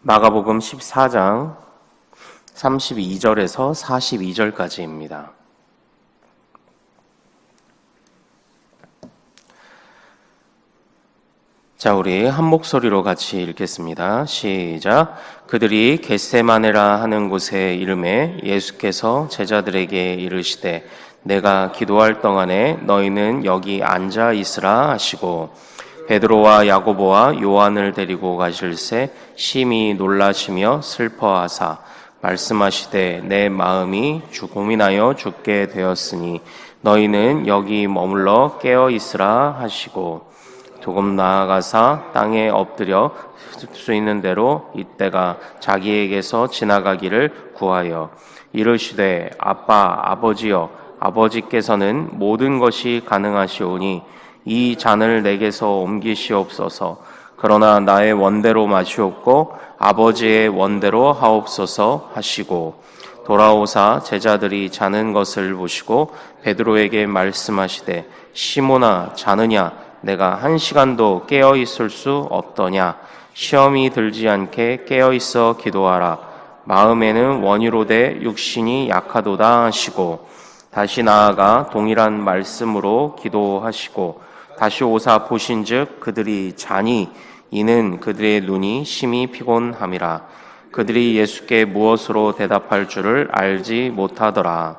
마가복음 14장 32절에서 42절까지입니다. 자, 우리 한 목소리로 같이 읽겠습니다. 시작. 그들이 겟세마네라 하는 곳에 이르매 예수께서 제자들에게 이르시되 내가 기도할 동안에 너희는 여기 앉아 있으라 하시고 베드로와 야고보와 요한을 데리고 가실새 심히 놀라시며 슬퍼하사 말씀하시되 내 마음이 고민하여 죽게 되었으니 너희는 여기 머물러 깨어 있으라 하시고 조금 나아가사 땅에 엎드려 수 있는 대로 이때가 자기에게서 지나가기를 구하여 이르시되 아빠 아버지여 아버지께서는 모든 것이 가능하시오니 이 잔을 내게서 옮기시옵소서. 그러나 나의 원대로 마시옵고 아버지의 원대로 하옵소서 하시고 돌아오사 제자들이 자는 것을 보시고 베드로에게 말씀하시되 시몬아 자느냐 내가 1시간도 깨어 있을 수 없더냐 시험이 들지 않게 깨어 있어 기도하라. 마음에는 원이로되 육신이 약하도다 하시고 다시 나아가 동일한 말씀으로 기도하시고 다시 오사 보신즉 그들이 자니 이는 그들의 눈이 심히 피곤함이라. 그들이 예수께 무엇으로 대답할 줄을 알지 못하더라.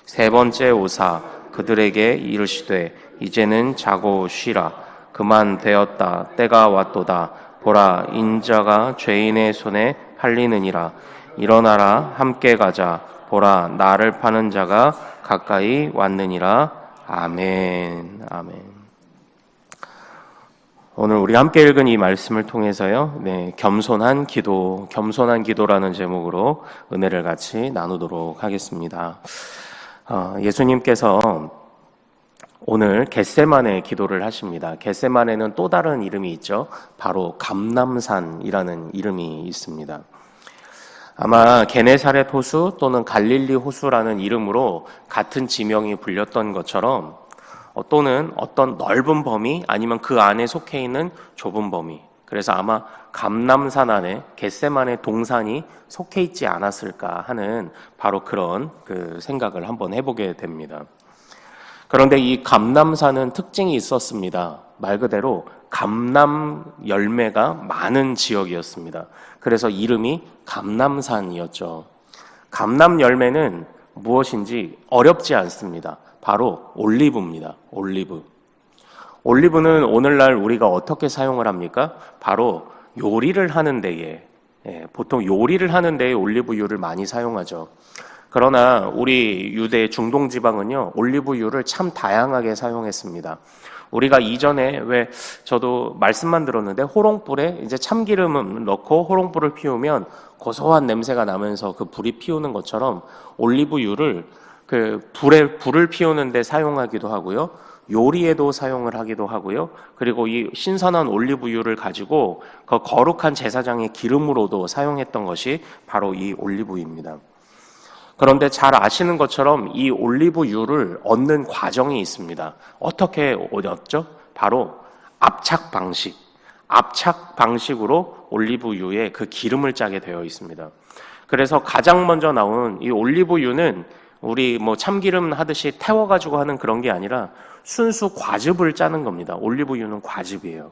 세 번째 오사 그들에게 이르시되 이제는 자고 쉬라. 그만 되었다. 때가 왔도다. 보라 인자가 죄인의 손에 팔리느니라. 일어나라 함께 가자. 보라 나를 파는 자가 가까이 왔느니라. 아멘. 아멘. 오늘 우리 함께 읽은 이 말씀을 통해서요, 겸손한 기도라는 제목으로 은혜를 같이 나누도록 하겠습니다. 예수님께서 오늘 겟세마네 기도를 하십니다. 겟세마네는 또 다른 이름이 있죠. 바로 감람산이라는 이름이 있습니다. 아마 게네사렛 호수 또는 갈릴리 호수라는 이름으로 같은 지명이 불렸던 것처럼 또는 어떤 넓은 범위 아니면 그 안에 속해 있는 좁은 범위, 그래서 아마 감람산 안에 겟세마네 동산이 속해 있지 않았을까 하는 바로 그런 생각을 한번 해보게 됩니다. 그런데 이 감람산은 특징이 있었습니다. 말 그대로 감람 열매가 많은 지역이었습니다. 그래서 이름이 감람산이었죠. 감람 열매는 무엇인지 어렵지 않습니다. 바로 올리브입니다. 올리브는 오늘날 우리가 어떻게 사용을 합니까? 바로 요리를 하는 데에, 보통 요리를 하는 데에 올리브유를 많이 사용하죠. 그러나 우리 유대 중동 지방은요, 올리브유를 참 다양하게 사용했습니다. 우리가 이전에 저도 말씀만 들었는데 호롱불에 이제 참기름을 넣고 호롱불을 피우면 고소한 냄새가 나면서 그 불이 피우는 것처럼 올리브유를 불을 피우는 데 사용하기도 하고요. 요리에도 사용을 하기도 하고요. 그리고 이 신선한 올리브유를 가지고 그 거룩한 제사장의 기름으로도 사용했던 것이 바로 이 올리브유입니다. 그런데 잘 아시는 것처럼 이 올리브유를 얻는 과정이 있습니다. 어떻게 얻었죠? 바로 압착 방식으로 올리브유에 그 기름을 짜게 되어 있습니다. 그래서 가장 먼저 나오는 이 올리브유는 우리 참기름 하듯이 태워가지고 하는 그런 게 아니라 순수 과즙을 짜는 겁니다. 올리브유는 과즙이에요.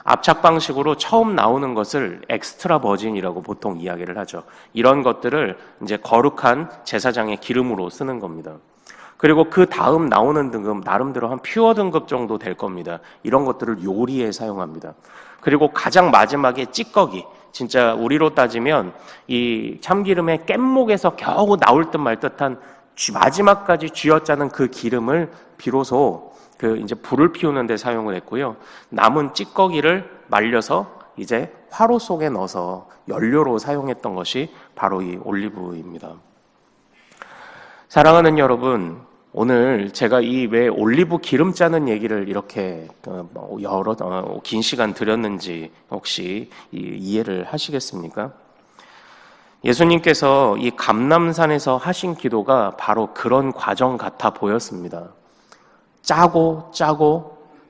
압착 방식으로 처음 나오는 것을 엑스트라 버진이라고 보통 이야기를 하죠. 이런 것들을 이제 거룩한 제사장의 기름으로 쓰는 겁니다. 그리고 그 다음 나오는 등급, 나름대로 한 퓨어 등급 정도 될 겁니다. 이런 것들을 요리에 사용합니다. 그리고 가장 마지막에 찌꺼기, 진짜 우리로 따지면 이 참기름의 깻목에서 겨우 나올 듯 말 듯한 마지막까지 쥐어짜는 그 기름을 비로소 이제 불을 피우는 데 사용을 했고요. 남은 찌꺼기를 말려서 이제 화로 속에 넣어서 연료로 사용했던 것이 바로 이 올리브입니다. 사랑하는 여러분, 오늘 제가 이 왜 올리브 기름 짜는 얘기를 이렇게 긴 시간 드렸는지 혹시 이해를 하시겠습니까? 예수님께서 이 감람산에서 하신 기도가 바로 그런 과정 같아 보였습니다. 짜고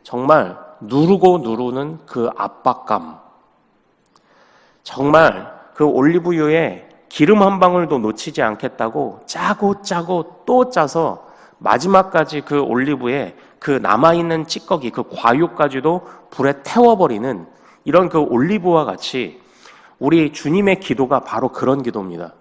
정말 누르고 누르는 그 압박감, 정말 그 올리브유에 기름 한 방울도 놓치지 않겠다고 짜고 짜고 또 짜서 마지막까지 그 올리브에 그 남아있는 찌꺼기, 그 과육까지도 불에 태워버리는 이런 그 올리브와 같이 우리 주님의 기도가 바로 그런 기도입니다.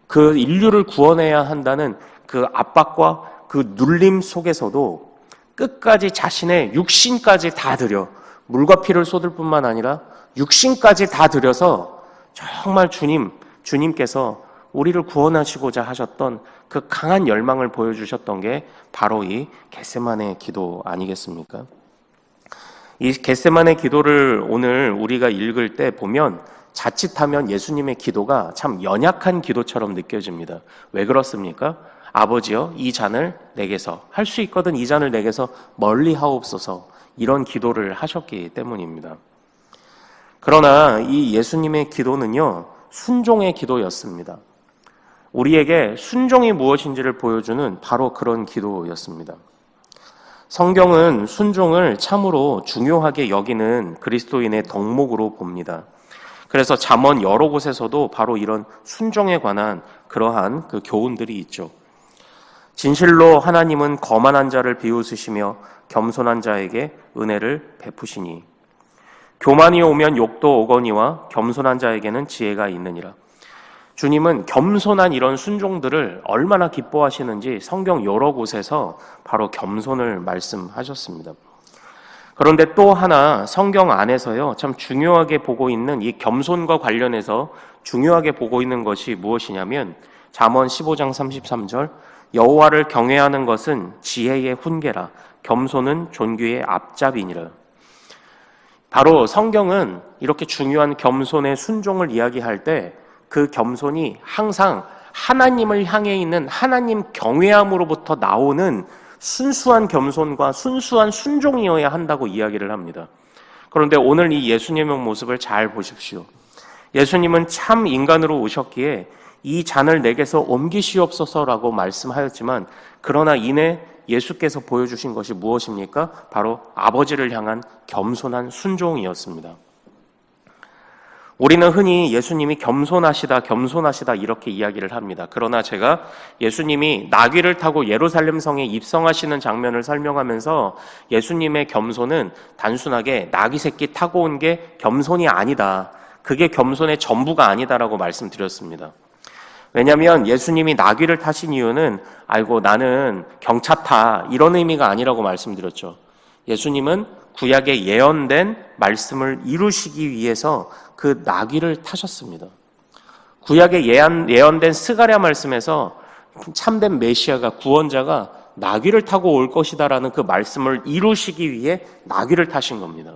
그 인류를 구원해야 한다는 그 압박과 그 눌림 속에서도 끝까지 자신의 육신까지 다 들여, 물과 피를 쏟을 뿐만 아니라 육신까지 다 들여서 정말 주님께서 우리를 구원하시고자 하셨던 그 강한 열망을 보여주셨던 게 바로 이 겟세마네 기도 아니겠습니까? 이 겟세마네 기도를 오늘 우리가 읽을 때 보면 자칫하면 예수님의 기도가 참 연약한 기도처럼 느껴집니다. 왜 그렇습니까? 아버지여, 이 잔을 내게서, 할 수 있거든 이 잔을 내게서 멀리 하옵소서, 이런 기도를 하셨기 때문입니다. 그러나 이 예수님의 기도는요, 순종의 기도였습니다. 우리에게 순종이 무엇인지를 보여주는 바로 그런 기도였습니다. 성경은 순종을 참으로 중요하게 여기는 그리스도인의 덕목으로 봅니다. 그래서 잠언 여러 곳에서도 바로 이런 순종에 관한 그러한 그 교훈들이 있죠. 진실로 하나님은 거만한 자를 비웃으시며 겸손한 자에게 은혜를 베푸시니 교만이 오면 욕도 오거니와 겸손한 자에게는 지혜가 있느니라. 주님은 겸손한 이런 순종들을 얼마나 기뻐하시는지 성경 여러 곳에서 바로 겸손을 말씀하셨습니다. 그런데 또 하나 성경 안에서요, 참 중요하게 보고 있는 이 겸손과 관련해서 중요하게 보고 있는 것이 무엇이냐면 잠언 15장 33절 여호와를 경외하는 것은 지혜의 훈계라 겸손은 존귀의 앞잡이니라. 바로 성경은 이렇게 중요한 겸손의 순종을 이야기할 때 그 겸손이 항상 하나님을 향해 있는 하나님 경외함으로부터 나오는 순수한 겸손과 순수한 순종이어야 한다고 이야기를 합니다. 그런데 오늘 이 예수님의 모습을 잘 보십시오. 예수님은 참 인간으로 오셨기에 이 잔을 내게서 옮기시옵소서라고 말씀하였지만 그러나 이내 예수께서 보여주신 것이 무엇입니까? 바로 아버지를 향한 겸손한 순종이었습니다. 우리는 흔히 예수님이 겸손하시다 이렇게 이야기를 합니다. 그러나 제가 예수님이 나귀를 타고 예루살렘 성에 입성하시는 장면을 설명하면서 예수님의 겸손은 단순하게 나귀 새끼 타고 온 게 겸손이 아니다. 그게 겸손의 전부가 아니다라고 말씀드렸습니다. 왜냐하면 예수님이 나귀를 타신 이유는 아이고 나는 경차 타 이런 의미가 아니라고 말씀드렸죠. 예수님은 구약에 예언된 말씀을 이루시기 위해서 그 나귀를 타셨습니다. 구약에 예언된 스가랴 말씀에서 참된 메시아가 구원자가 나귀를 타고 올 것이다라는 그 말씀을 이루시기 위해 나귀를 타신 겁니다.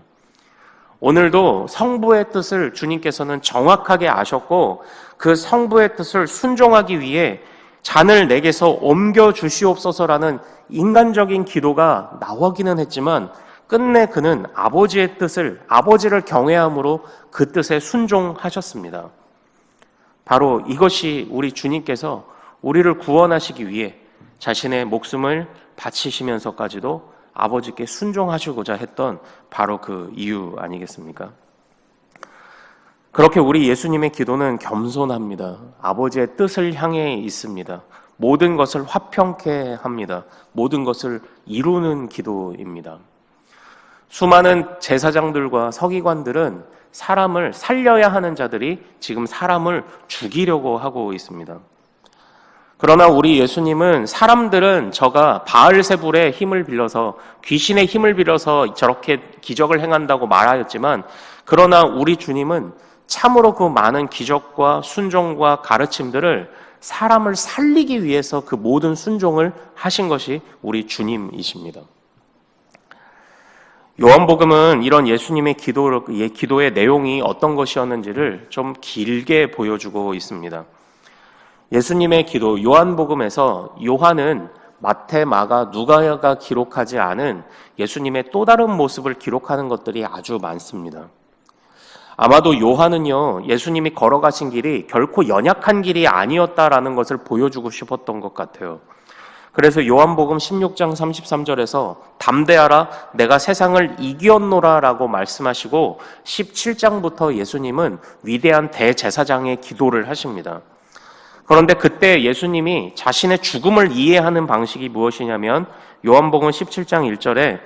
오늘도 성부의 뜻을 주님께서는 정확하게 아셨고 그 성부의 뜻을 순종하기 위해 잔을 내게서 옮겨 주시옵소서라는 인간적인 기도가 나오기는 했지만 끝내 그는 아버지의 뜻을, 아버지를 경외함으로 그 뜻에 순종하셨습니다. 바로 이것이 우리 주님께서 우리를 구원하시기 위해 자신의 목숨을 바치시면서까지도 아버지께 순종하시고자 했던 바로 그 이유 아니겠습니까? 그렇게 우리 예수님의 기도는 겸손합니다. 아버지의 뜻을 향해 있습니다. 모든 것을 화평케 합니다. 모든 것을 이루는 기도입니다. 수많은 제사장들과 서기관들은 사람을 살려야 하는 자들이 지금 사람을 죽이려고 하고 있습니다. 그러나 우리 예수님은 사람들은 저가 바알세불의 힘을 빌려서 귀신의 힘을 빌려서 저렇게 기적을 행한다고 말하였지만 그러나 우리 주님은 참으로 그 많은 기적과 순종과 가르침들을 사람을 살리기 위해서 그 모든 순종을 하신 것이 우리 주님이십니다. 요한복음은 이런 예수님의 기도의 내용이 어떤 것이었는지를 좀 길게 보여주고 있습니다. 예수님의 기도, 요한복음에서 요한은 마태, 마가, 누가가 기록하지 않은 예수님의 또 다른 모습을 기록하는 것들이 아주 많습니다. 아마도 요한은요, 예수님이 걸어가신 길이 결코 연약한 길이 아니었다라는 것을 보여주고 싶었던 것 같아요. 그래서 요한복음 16장 33절에서 담대하라 내가 세상을 이기었노라 라고 말씀하시고 17장부터 예수님은 위대한 대제사장의 기도를 하십니다. 그런데 그때 예수님이 자신의 죽음을 이해하는 방식이 무엇이냐면 요한복음 17장 1절에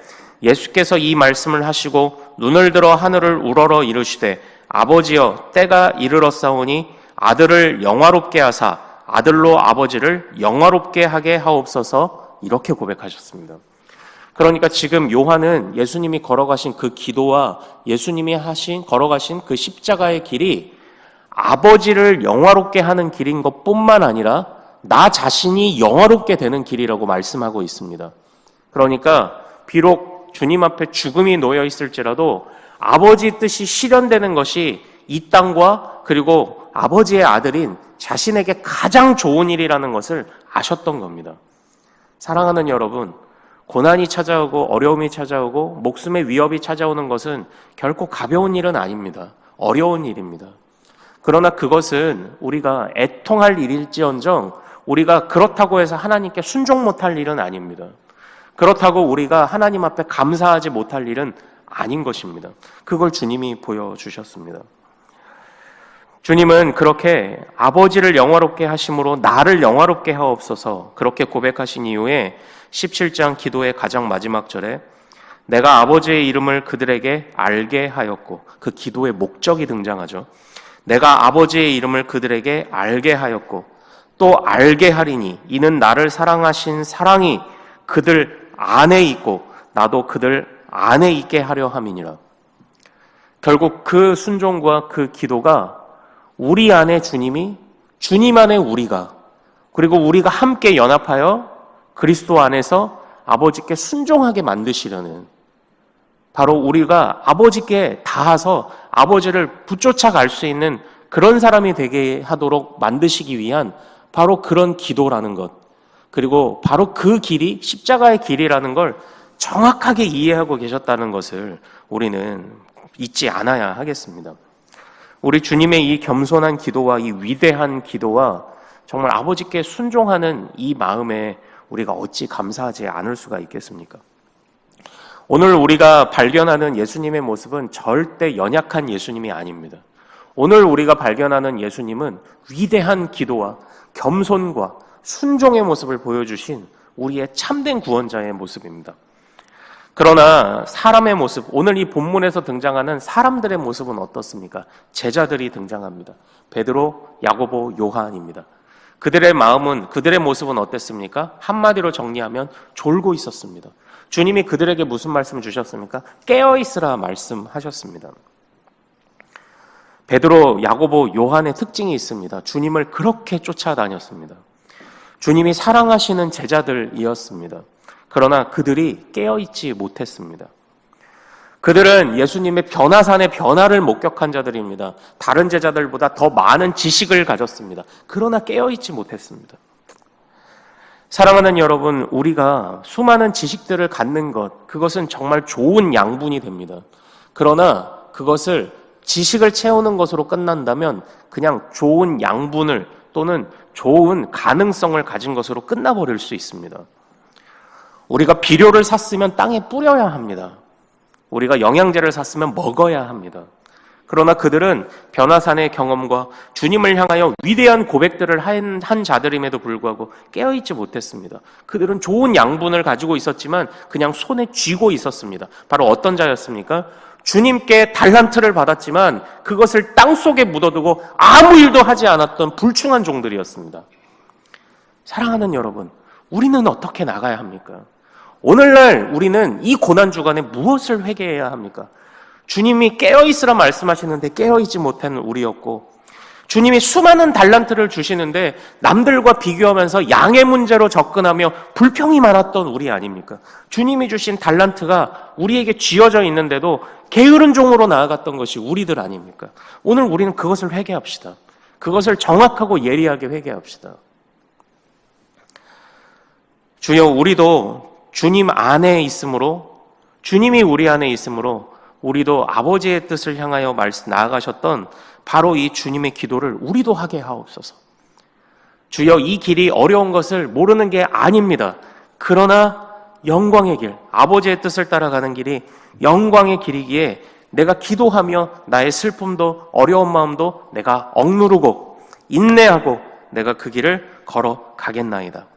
예수께서 이 말씀을 하시고 눈을 들어 하늘을 우러러 이르시되 아버지여 때가 이르렀사오니 아들을 영화롭게 하사 아들로 아버지를 영화롭게 하게 하옵소서 이렇게 고백하셨습니다. 그러니까 지금 요한은 예수님이 걸어가신 그 기도와 예수님이 걸어가신 그 십자가의 길이 아버지를 영화롭게 하는 길인 것뿐만 아니라 나 자신이 영화롭게 되는 길이라고 말씀하고 있습니다. 그러니까 비록 주님 앞에 죽음이 놓여 있을지라도 아버지 뜻이 실현되는 것이 이 땅과 그리고 아버지의 아들인 자신에게 가장 좋은 일이라는 것을 아셨던 겁니다. 사랑하는 여러분, 고난이 찾아오고 어려움이 찾아오고 목숨의 위협이 찾아오는 것은 결코 가벼운 일은 아닙니다. 어려운 일입니다. 그러나 그것은 우리가 애통할 일일지언정 우리가 그렇다고 해서 하나님께 순종 못할 일은 아닙니다. 그렇다고 우리가 하나님 앞에 감사하지 못할 일은 아닌 것입니다. 그걸 주님이 보여주셨습니다. 주님은 그렇게 아버지를 영화롭게 하심으로 나를 영화롭게 하옵소서 그렇게 고백하신 이후에 17장 기도의 가장 마지막 절에 내가 아버지의 이름을 그들에게 알게 하였고 그 기도의 목적이 등장하죠. 내가 아버지의 이름을 그들에게 알게 하였고 또 알게 하리니 이는 나를 사랑하신 사랑이 그들 안에 있고 나도 그들 안에 있게 하려 함이니라. 결국 그 순종과 그 기도가 우리 안에 주님이, 주님 안에 우리가, 그리고 우리가 함께 연합하여 그리스도 안에서 아버지께 순종하게 만드시려는, 바로 우리가 아버지께 닿아서 아버지를 붙쫓아 갈 수 있는 그런 사람이 되게 하도록 만드시기 위한 바로 그런 기도라는 것, 그리고 바로 그 길이 십자가의 길이라는 걸 정확하게 이해하고 계셨다는 것을 우리는 잊지 않아야 하겠습니다. 우리 주님의 이 겸손한 기도와 이 위대한 기도와 정말 아버지께 순종하는 이 마음에 우리가 어찌 감사하지 않을 수가 있겠습니까? 오늘 우리가 발견하는 예수님의 모습은 절대 연약한 예수님이 아닙니다. 오늘 우리가 발견하는 예수님은 위대한 기도와 겸손과 순종의 모습을 보여주신 우리의 참된 구원자의 모습입니다. 그러나 사람의 모습, 오늘 이 본문에서 등장하는 사람들의 모습은 어떻습니까? 제자들이 등장합니다. 베드로, 야고보, 요한입니다. 그들의 마음은, 그들의 모습은 어땠습니까? 한마디로 정리하면 졸고 있었습니다. 주님이 그들에게 무슨 말씀을 주셨습니까? 깨어있으라 말씀하셨습니다. 베드로, 야고보, 요한의 특징이 있습니다. 주님을 그렇게 쫓아다녔습니다. 주님이 사랑하시는 제자들이었습니다. 그러나 그들이 깨어있지 못했습니다. 그들은 예수님의 변화산의 변화를 목격한 자들입니다. 다른 제자들보다 더 많은 지식을 가졌습니다. 그러나 깨어있지 못했습니다. 사랑하는 여러분, 우리가 수많은 지식들을 갖는 것, 그것은 정말 좋은 양분이 됩니다. 그러나 그것을 지식을 채우는 것으로 끝난다면 그냥 좋은 양분을 또는 좋은 가능성을 가진 것으로 끝나버릴 수 있습니다. 우리가 비료를 샀으면 땅에 뿌려야 합니다. 우리가 영양제를 샀으면 먹어야 합니다. 그러나 그들은 변화산의 경험과 주님을 향하여 위대한 고백들을 한 자들임에도 불구하고 깨어있지 못했습니다. 그들은 좋은 양분을 가지고 있었지만 그냥 손에 쥐고 있었습니다. 바로 어떤 자였습니까? 주님께 달란트를 받았지만 그것을 땅속에 묻어두고 아무 일도 하지 않았던 불충한 종들이었습니다. 사랑하는 여러분, 우리는 어떻게 나가야 합니까? 오늘날 우리는 이 고난 주간에 무엇을 회개해야 합니까? 주님이 깨어있으라 말씀하시는데 깨어있지 못한 우리였고, 주님이 수많은 달란트를 주시는데 남들과 비교하면서 양의 문제로 접근하며 불평이 많았던 우리 아닙니까? 주님이 주신 달란트가 우리에게 쥐어져 있는데도 게으른 종으로 나아갔던 것이 우리들 아닙니까? 오늘 우리는 그것을 회개합시다. 그것을 정확하고 예리하게 회개합시다. 주여, 우리도 주님 안에 있으므로, 주님이 우리 안에 있으므로 우리도 아버지의 뜻을 향하여 나아가셨던 바로 이 주님의 기도를 우리도 하게 하옵소서. 주여 이 길이 어려운 것을 모르는 게 아닙니다. 그러나 영광의 길, 아버지의 뜻을 따라가는 길이 영광의 길이기에 내가 기도하며 나의 슬픔도 어려운 마음도 내가 억누르고 인내하고 내가 그 길을 걸어가겠나이다.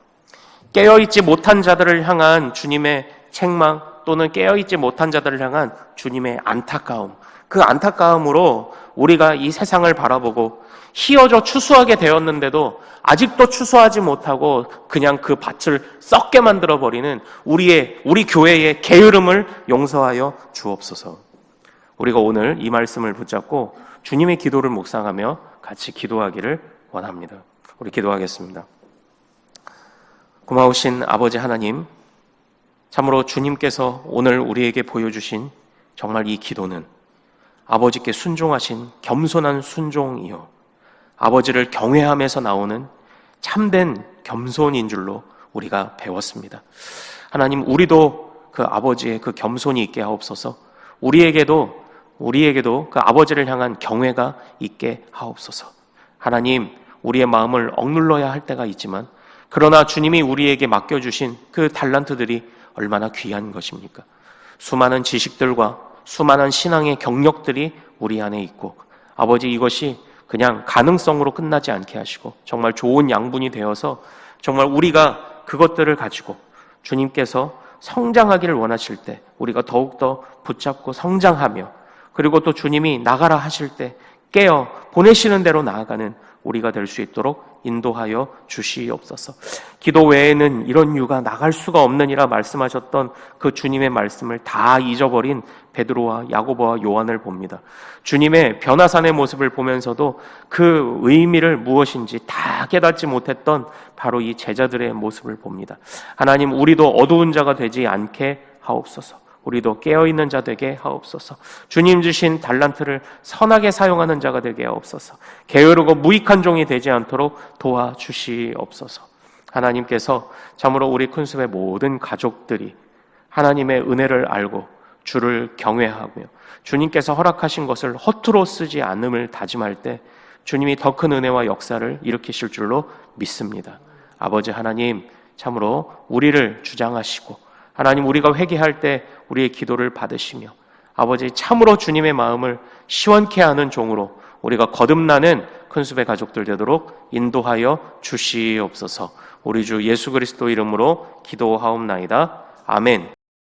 깨어있지 못한 자들을 향한 주님의 책망 또는 깨어있지 못한 자들을 향한 주님의 안타까움, 그 안타까움으로 우리가 이 세상을 바라보고 희어져 추수하게 되었는데도 아직도 추수하지 못하고 그냥 그 밭을 썩게 만들어버리는 우리 교회의 게으름을 용서하여 주옵소서. 우리가 오늘 이 말씀을 붙잡고 주님의 기도를 묵상하며 같이 기도하기를 원합니다. 우리 기도하겠습니다. 고마우신 아버지 하나님, 참으로 주님께서 오늘 우리에게 보여주신 정말 이 기도는 아버지께 순종하신 겸손한 순종이요, 아버지를 경외함에서 나오는 참된 겸손인 줄로 우리가 배웠습니다. 하나님, 우리도 그 아버지의 그 겸손이 있게 하옵소서. 우리에게도 그 아버지를 향한 경외가 있게 하옵소서. 하나님, 우리의 마음을 억눌러야 할 때가 있지만 그러나 주님이 우리에게 맡겨주신 그 달란트들이 얼마나 귀한 것입니까? 수많은 지식들과 수많은 신앙의 경력들이 우리 안에 있고 아버지, 이것이 그냥 가능성으로 끝나지 않게 하시고 정말 좋은 양분이 되어서 정말 우리가 그것들을 가지고 주님께서 성장하기를 원하실 때 우리가 더욱더 붙잡고 성장하며, 그리고 또 주님이 나가라 하실 때 깨어 보내시는 대로 나아가는 우리가 될 수 있도록 인도하여 주시옵소서. 기도 외에는 이런 유가 나갈 수가 없느니라 말씀하셨던 그 주님의 말씀을 다 잊어버린 베드로와 야고보와 요한을 봅니다. 주님의 변화산의 모습을 보면서도 그 의미를 무엇인지 다 깨닫지 못했던 바로 이 제자들의 모습을 봅니다. 하나님, 우리도 어두운 자가 되지 않게 하옵소서. 우리도 깨어있는 자 되게 하옵소서. 주님 주신 달란트를 선하게 사용하는 자가 되게 하옵소서. 게으르고 무익한 종이 되지 않도록 도와주시옵소서. 하나님께서 참으로 우리 큰숲의 모든 가족들이 하나님의 은혜를 알고 주를 경외하며 주님께서 허락하신 것을 허투루 쓰지 않음을 다짐할 때 주님이 더 큰 은혜와 역사를 일으키실 줄로 믿습니다. 아버지 하나님, 참으로 우리를 주장하시고 하나님, 우리가 회개할 때 우리의 기도를 받으시며 아버지, 참으로 주님의 마음을 시원케 하는 종으로 우리가 거듭나는 큰숲의 가족들 되도록 인도하여 주시옵소서. 우리 주 예수 그리스도 이름으로 기도하옵나이다. 아멘.